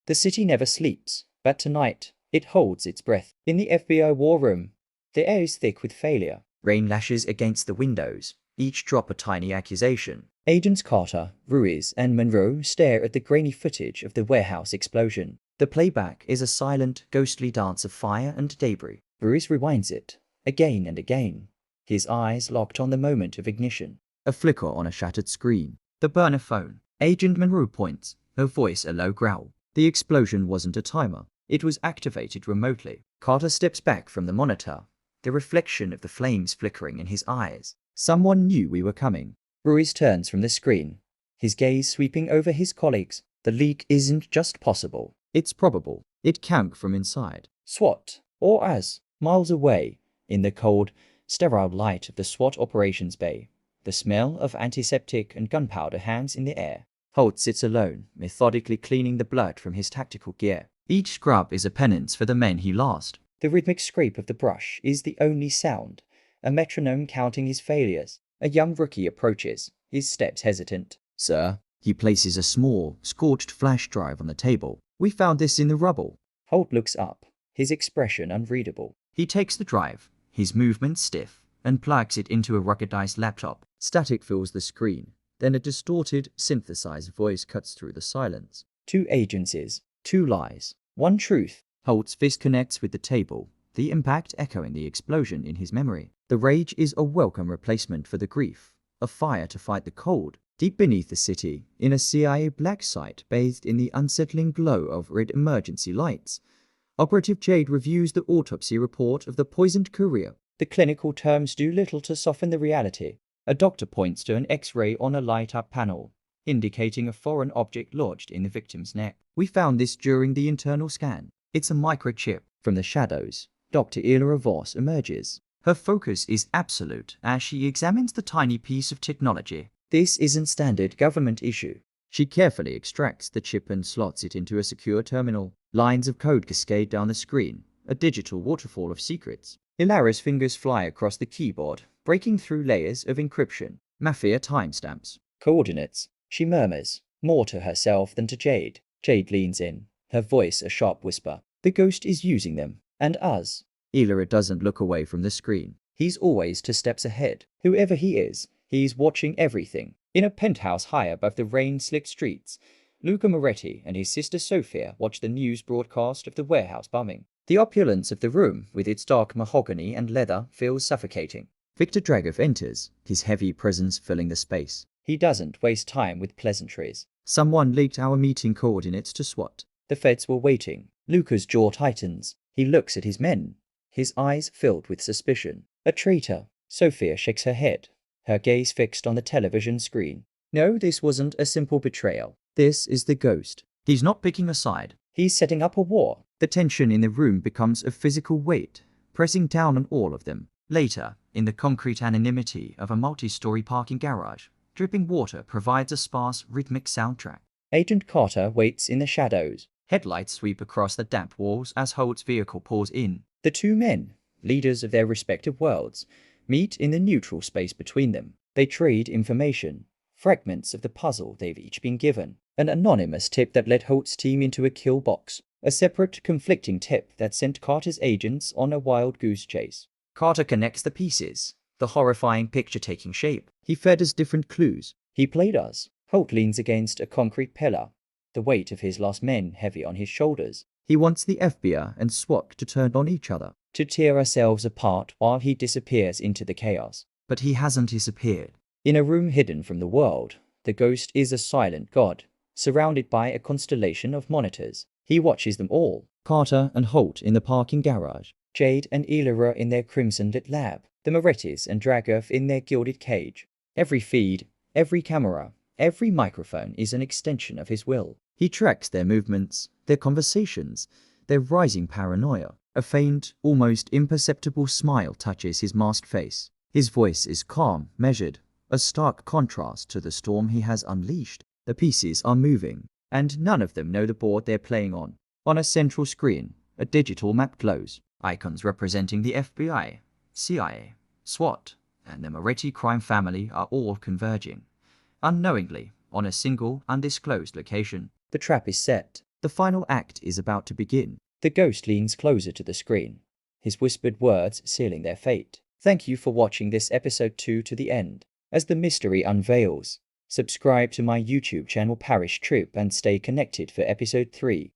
The city never sleeps, but tonight, it holds its breath. In the FBI war room, the air is thick with failure. Rain lashes against the windows, each drop a tiny accusation. Agents Carter, Ruiz, and Monroe stare at the grainy footage of the warehouse explosion. The playback is a silent, ghostly dance of fire and debris. Ruiz rewinds it, again and again, his eyes locked on the moment of ignition. A flicker on a shattered screen. The burner phone. Agent Monroe points, her voice a low growl. The explosion wasn't a timer. It was activated remotely. Carter steps back from the monitor, the reflection of the flames flickering in his eyes. Someone knew we were coming. Ruiz turns from the screen, his gaze sweeping over his colleagues. The leak isn't just possible, it's probable. It can't from inside. SWAT, or as, miles away, in the cold, sterile light of the SWAT operations bay, the smell of antiseptic and gunpowder hangs in the air. Holt sits alone, methodically cleaning the blood from his tactical gear. Each scrub is a penance for the men he lost. The rhythmic scrape of the brush is the only sound, a metronome counting his failures. A young rookie approaches, his steps hesitant. Sir, he places a small, scorched flash drive on the table. We found this in the rubble. Holt looks up, his expression unreadable. He takes the drive, his movements stiff, and plugs it into a ruggedized laptop. Static fills the screen. Then a distorted, synthesized voice cuts through the silence. 2 agencies, 2 lies, 1 truth. Holt's fist connects with the table, the impact echoing the explosion in his memory. The rage is a welcome replacement for the grief, a fire to fight the cold. Deep beneath the city, in a CIA black site bathed in the unsettling glow of red emergency lights, Operative Jade reviews the autopsy report of the poisoned courier. The clinical terms do little to soften the reality. A doctor points to an X-ray on a light-up panel, indicating a foreign object lodged in the victim's neck. We found this during the internal scan. It's a microchip. From the shadows, Dr. Elara Voss emerges. Her focus is absolute as she examines the tiny piece of technology. This isn't standard government issue. She carefully extracts the chip and slots it into a secure terminal. Lines of code cascade down the screen, a digital waterfall of secrets. Elara's fingers fly across the keyboard, breaking through layers of encryption. Mafia timestamps. Coordinates. She murmurs, more to herself than to Jade. Jade leans in, her voice a sharp whisper. The ghost is using them. And us. Elara doesn't look away from the screen. He's always 2 steps ahead. Whoever he is, he's watching everything. In a penthouse high above the rain-slicked streets, Viktor Moretti and his sister Sofia watch the news broadcast of the warehouse bombing. The opulence of the room, with its dark mahogany and leather, feels suffocating. Viktor Dragov enters, his heavy presence filling the space. He doesn't waste time with pleasantries. Someone leaked our meeting coordinates to SWAT. The feds were waiting. Luca's jaw tightens. He looks at his men, his eyes filled with suspicion. A traitor. Sofia shakes her head, her gaze fixed on the television screen. No, this wasn't a simple betrayal. This is the ghost. He's not picking a side. He's setting up a war. The tension in the room becomes a physical weight, pressing down on all of them. Later, in the concrete anonymity of a multi-story parking garage, dripping water provides a sparse, rhythmic soundtrack. Agent Carter waits in the shadows. Headlights sweep across the damp walls as Holt's vehicle pulls in. The 2 men, leaders of their respective worlds, meet in the neutral space between them. They trade information, fragments of the puzzle they've each been given. An anonymous tip that led Holt's team into a kill box. A separate, conflicting tip that sent Carter's agents on a wild goose chase. Carter connects the pieces, the horrifying picture taking shape. He fed us different clues. He played us. Holt leans against a concrete pillar, the weight of his lost men heavy on his shoulders. He wants the FBI and SWAT to turn on each other, to tear ourselves apart while he disappears into the chaos. But he hasn't disappeared. In a room hidden from the world, the ghost is a silent god, surrounded by a constellation of monitors. He watches them all. Carter and Holt in the parking garage, Jade and Elara in their crimson-lit lab, the Morettis and Dragov in their gilded cage. Every feed, every camera, every microphone is an extension of his will. He tracks their movements, their conversations, their rising paranoia. A faint, almost imperceptible smile touches his masked face. His voice is calm, measured, a stark contrast to the storm he has unleashed. The pieces are moving, and none of them know the board they're playing on. On a central screen, a digital map glows. Icons representing the FBI, CIA, SWAT, and the Moretti crime family are all converging, unknowingly, on a single, undisclosed location. The trap is set. The final act is about to begin. The ghost leans closer to the screen, his whispered words sealing their fate. Thank you for watching this episode 2 to the end. As the mystery unveils, subscribe to my YouTube channel Parish Trip and stay connected for episode 3.